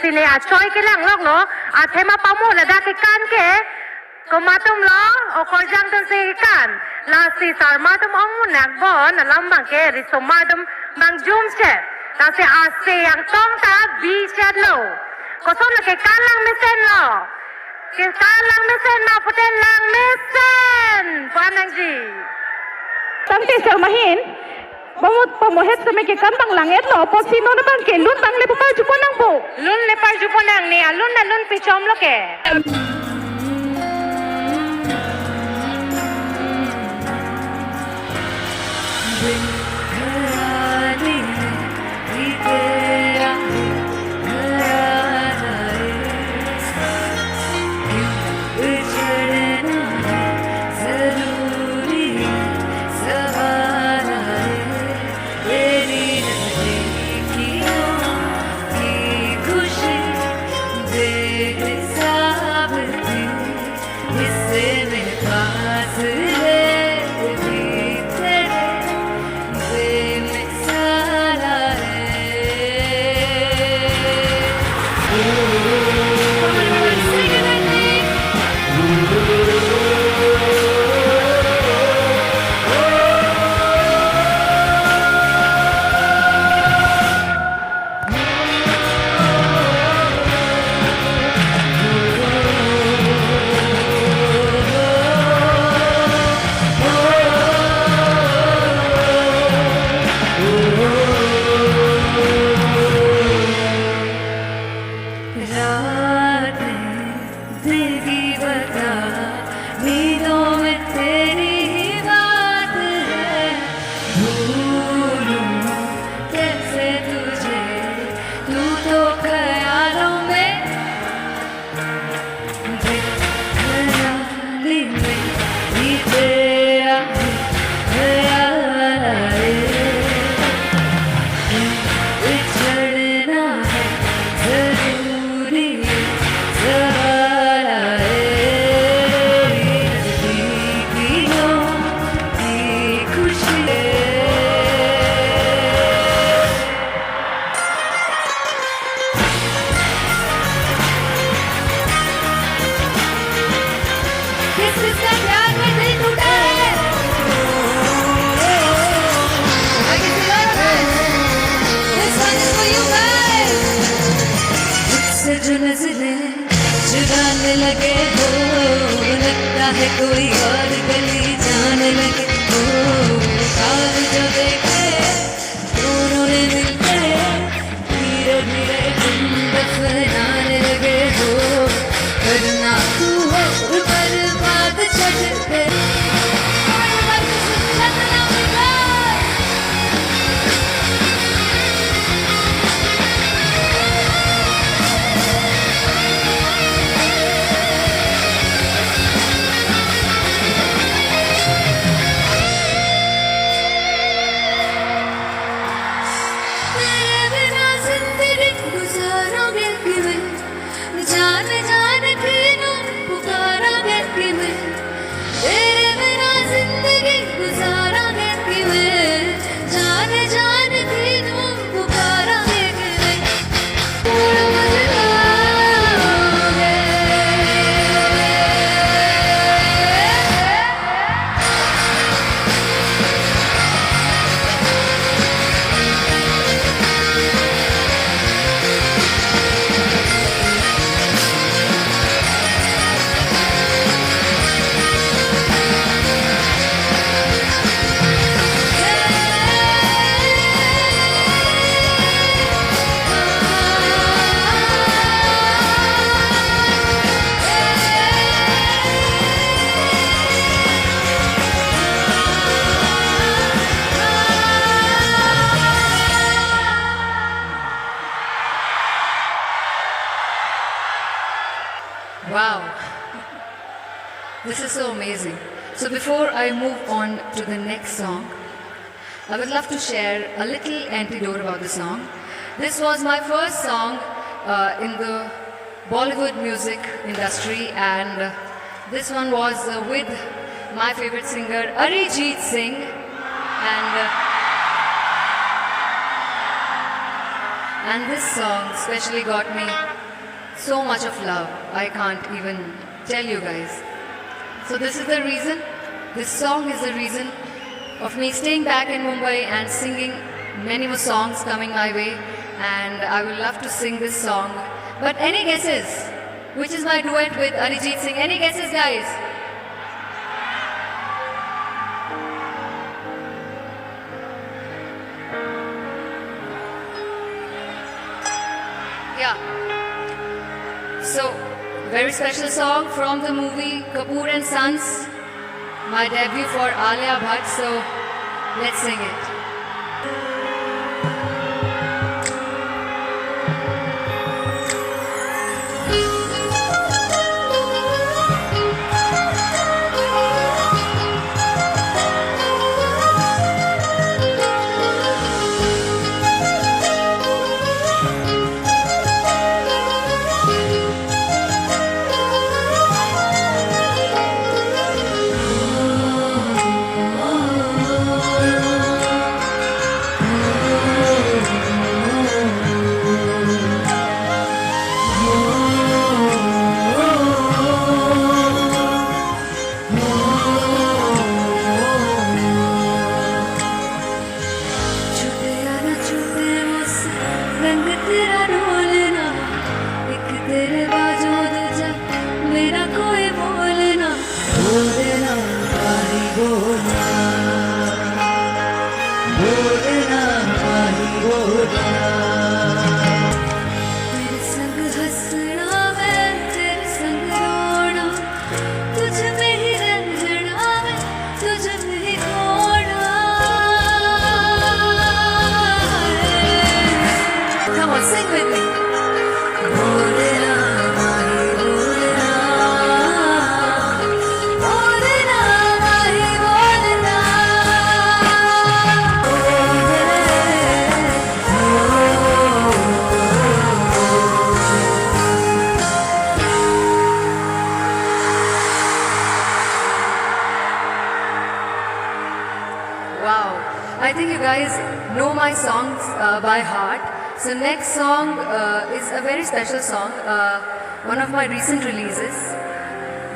Sile a choi ke lang lok no a thema pamu la da ke kan ke ko matum lo o ko jang tan se kan la si sar matum ong nak bon lam bang ke ri so matum bang jum che ta se a se yang tong ta bi chat lo ko so la ke kan lang me sen lo ke kan lang me sen ma puten lang me sen panang ji Tante sel mahin Bamut pamohet sa may kikantang langit lo, po sino naman ke lun bang le pa jupo nang po. Lun le pa jupo nang ni alun na lun pichom lo ke. कोई और गली जाने लगे ओ ख्वाब जो देखे दोनों ने मिलके धीरे धीरे दिन दफनाने लगे हो करना तू हो बर्बाद छट पे Wow, this is so amazing. So before I move on to the next song, I would love to share a little anecdote about the song. This was my first song in the Bollywood music industry, and this one was with my favorite singer Arijit Singh, and this song especially got me so much of love. I can't even tell you guys. So this is the reason, this song is the reason of me staying back in Mumbai and singing many more songs coming my way, and I would love to sing this song. But any guesses? Which is my duet with Arijit Singh? Any guesses, guys? Yeah. So, very special song from the movie Kapoor and Sons, my debut for Alia Bhatt, so let's sing it. I think you guys know my songs by heart. So next song is a very special song, one of my recent releases.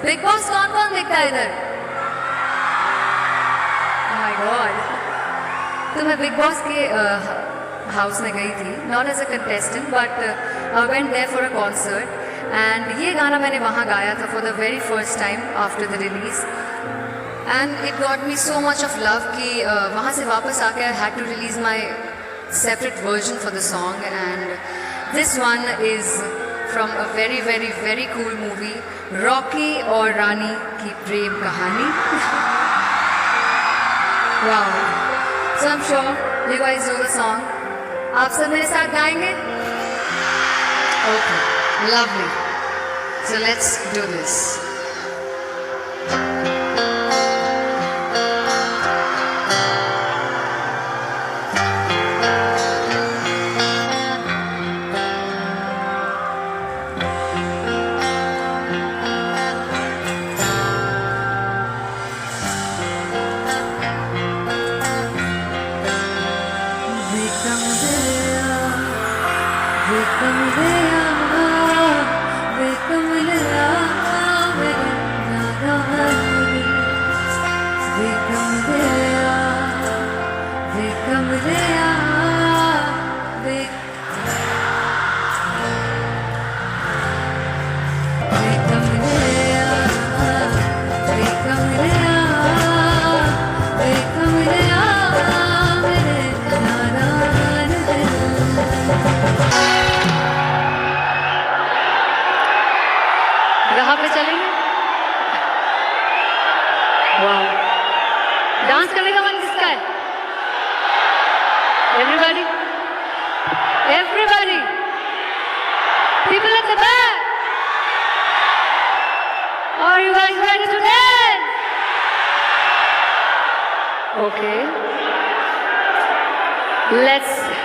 Big Boss कौन दिखता है इधर? Oh my God! तो मैं Big Boss के house में गई थी, not as a contestant, but I went there for a concert. And ये गाना मैंने वहाँ गाया था for the very first time after the release and it got me so much of love कि वहाँ से वापस आके I had to release my separate version for the song and this one is from a very very very cool movie Rocky aur Rani ki Prem Kahani वाह so I am sure you guys know the song आप सब मेरे साथ गाएंगे okay lovely so let's do this कहाँ पे चलेंगे वाह डांस करने का मन किसका है everybody everybody people at the back are you guys ready to dance okay let's